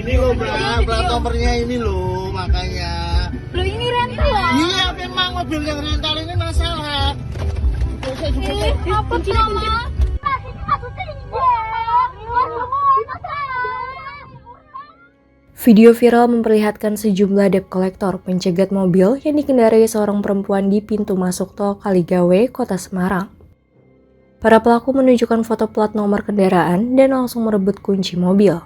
Ini loh, plat nomornya ini loh, makanya. Loh ini rental loh. Iya, memang mobil yang rental ini masalah. Apa sih mama? Video viral memperlihatkan sejumlah debt collector pencegat mobil yang dikendarai seorang perempuan di pintu masuk tol Kaligawe, Kota Semarang. Para pelaku menunjukkan foto plat nomor kendaraan dan langsung merebut kunci mobil.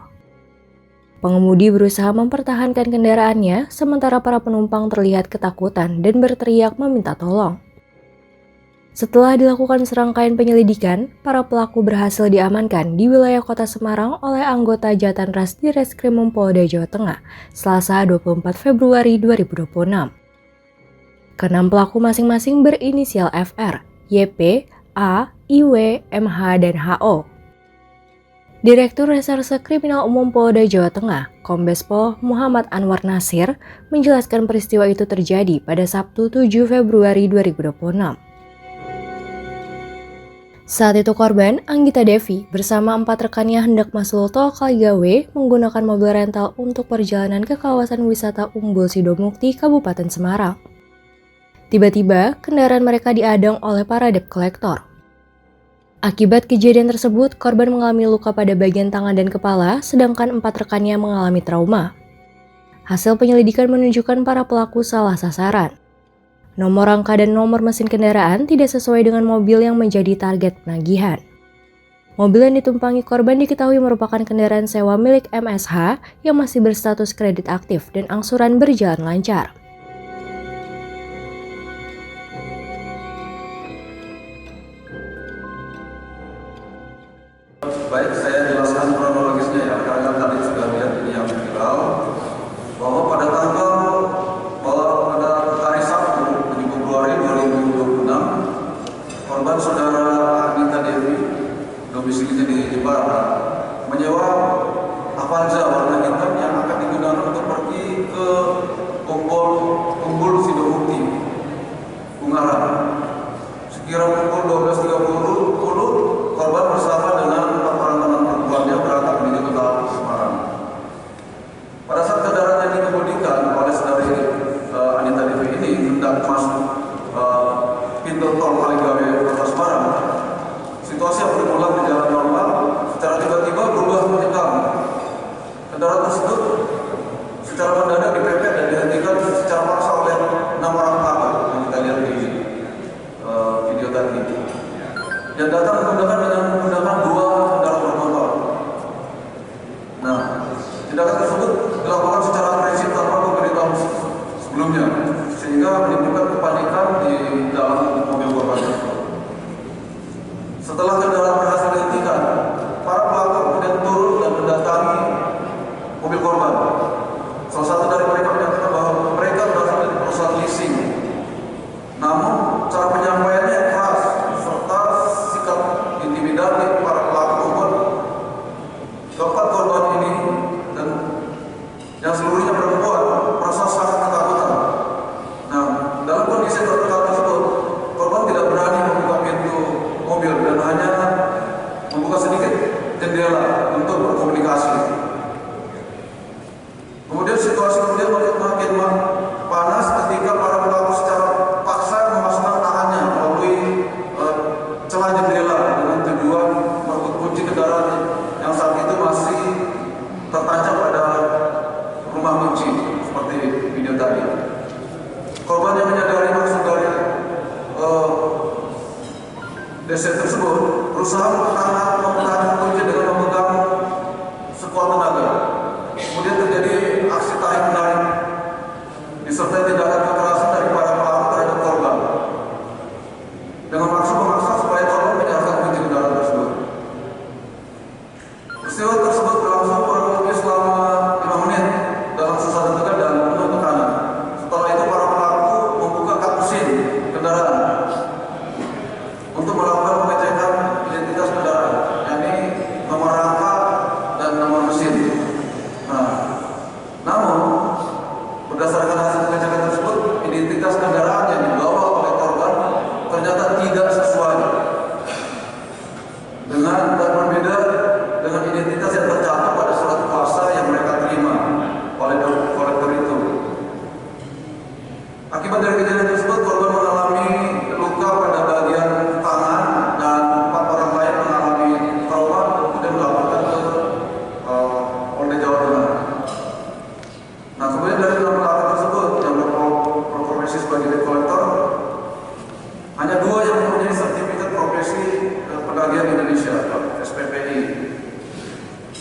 Pengemudi berusaha mempertahankan kendaraannya, sementara para penumpang terlihat ketakutan dan berteriak meminta tolong. Setelah dilakukan serangkaian penyelidikan, para pelaku berhasil diamankan di wilayah Kota Semarang oleh anggota Jatanras di Reskrimum Polda Jawa Tengah, Selasa 24 Februari 2026. Keenam pelaku masing-masing berinisial FR, YP, A, IW, MH, dan HO. Direktur Reserse Kriminal Umum Polda Jawa Tengah, Kombes Pol Muhammad Anwar Nasir, menjelaskan peristiwa itu terjadi pada Sabtu 7 Februari 2026. Saat itu korban, Anggita Devi, bersama 4 rekannya hendak masuk tol Kaligawe menggunakan mobil rental untuk perjalanan ke kawasan wisata Umbul Sidomukti, Kabupaten Semarang. Tiba-tiba, kendaraan mereka diadang oleh para debt collector. Akibat kejadian tersebut, korban mengalami luka pada bagian tangan dan kepala, sedangkan 4 rekannya mengalami trauma. Hasil penyelidikan menunjukkan para pelaku salah sasaran. Nomor rangka dan nomor mesin kendaraan tidak sesuai dengan mobil yang menjadi target penagihan. Mobil yang ditumpangi korban diketahui merupakan kendaraan sewa milik MSH yang masih berstatus kredit aktif dan angsuran berjalan lancar. Baik, saya jelaskan kronologisnya ya, karena tadi sudah lihat ini yang viral, bahwa pada hari Sabtu 7 Februari 2026, korban saudara Anggita Devi, domisilinya di Jepara, menyewa Avanza warna hitam yang akan digunakan untuk pergi ke Umbul Sidomukti, Ungaran. Sekira pukul 12.30, korban bersama dengan teman perempuannya berangkat menuju kota Semarang. Pada saat kendaraan yang dikemudikan oleh saudari Anita Devi ini hendak masuk pintu tol Kaligawe kota Semarang, situasi yang bermula berjalan normal, secara tiba-tiba berubah mencekam. Kendaraan tersebut secara mendadak dipepet dan dihentikan secara paksa oleh 6 orang pelaku yang kita lihat di video tadi. Yang datang menggunakan 2 kendaraan bermotor. Nah, tindakan tersebut dilakukan secara agresif tanpa pemberitahuan sebelumnya, sehingga menimbulkan kepanikan di dalam mobil korban tersebut. Setelah kendaraan berhasil dihentikan, para pelaku kemudian turun dan mendatangi mobil korban. Salah satu dari mereka menyatakan bahwa mereka berasal dari perusahaan leasing. Namun, cara penyampaiannya keras serta sikap intimidatif para pelaku umur. Keempat korban ini dan yang seluruhnya perempuan merasa sangat ketakutan. Nah, dalam kondisi tertekan tersebut, korban tidak berani membuka pintu mobil dan hanya membuka sedikit jendela untuk berkomunikasi. Kemudian situasi makin panas ketika para pelaku secara paksa memasukkan tangannya melalui celah jendela dengan tujuan merebut kunci kendaraan yang saat itu masih tertancap pada rumah kunci seperti video tadi. Korban yang menyadari maksud dari DC tersebut berusaha mempertahankan kunci dengan memegang sekuat tenaga. Kemudian terjadi aksi tarik menarik disertai tindakan kekerasan dari para pelaku terhadap korban dengan maksud memaksa supaya korban menyerahkan kunci kendaraan tersebut. Peristiwa tersebut berlangsung kurang lebih selama 5 menit dalam suasana tegang dan penuh tekanan. Setelah itu para pelaku membuka kap mesin kendaraan untuk melakukan pengecekan identitas kendaraan, yakni nomor rangka dan nomor mesin. Namun berdasarkan hasil pengecekan tersebut, identitas kendaraan yang dibawa oleh korban ternyata tidak sesuai dengan dan berbeda dengan identitas yang tercantum pada surat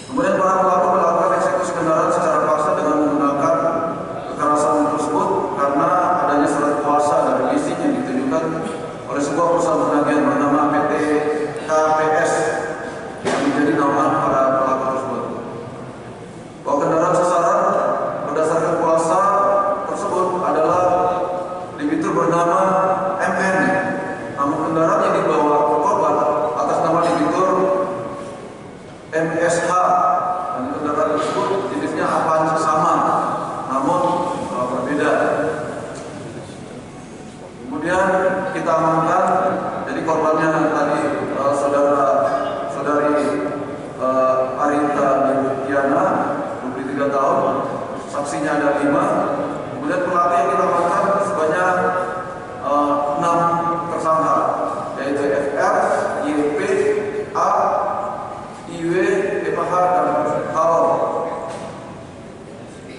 Kemudian para pelaku melakukan eksekusi kendaraan secara paksa dengan menggunakan kekerasan tersebut karena adanya surat kuasa dari leasing yang ditujukan oleh sebuah perusahaan penagihan bernama PT KPS yang menjadi nama para pelaku tersebut. Bahwa kendaraan sasaran berdasarkan kuasa tersebut adalah debitur bernama MN, namun kendaraan yang dibawa korban atas nama debitur MSH, dan kendaraan tersebut jenisnya Avanza sama, namun berbeda. Kemudian kita amankan, jadi korbannya tadi saudari Arinta Diana, 23 tahun, saksinya ada 5. Kemudian pelaku yang kita amankan sebanyak 6 tersangka, yaitu FR, YP, A, IW, EPH, dan HO.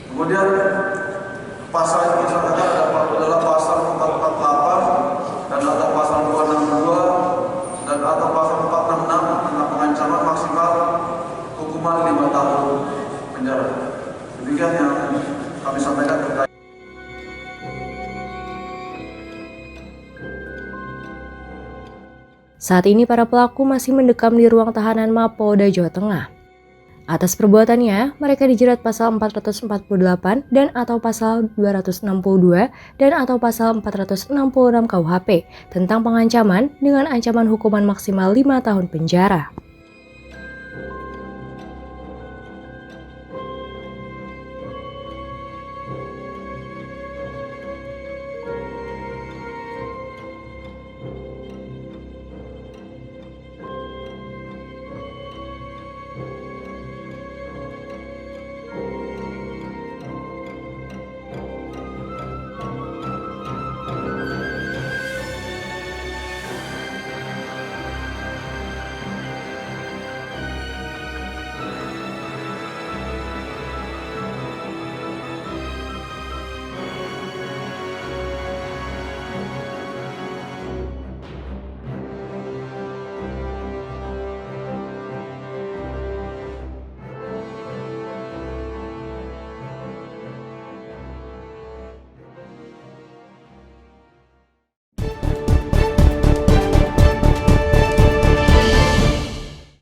Kemudian pasal yang disangkakan adalah pasal 448 dan atau pasal 262 dan atau pasal 466 tentang pengancaman maksimal hukuman 5 tahun penjara. Demikian yang kami sampaikan terkait. Saat ini para pelaku masih mendekam di ruang tahanan Mapolda Jawa Tengah. Atas perbuatannya, mereka dijerat pasal 448 dan atau pasal 262 dan atau pasal 466 KUHP tentang pengancaman dengan ancaman hukuman maksimal 5 tahun penjara.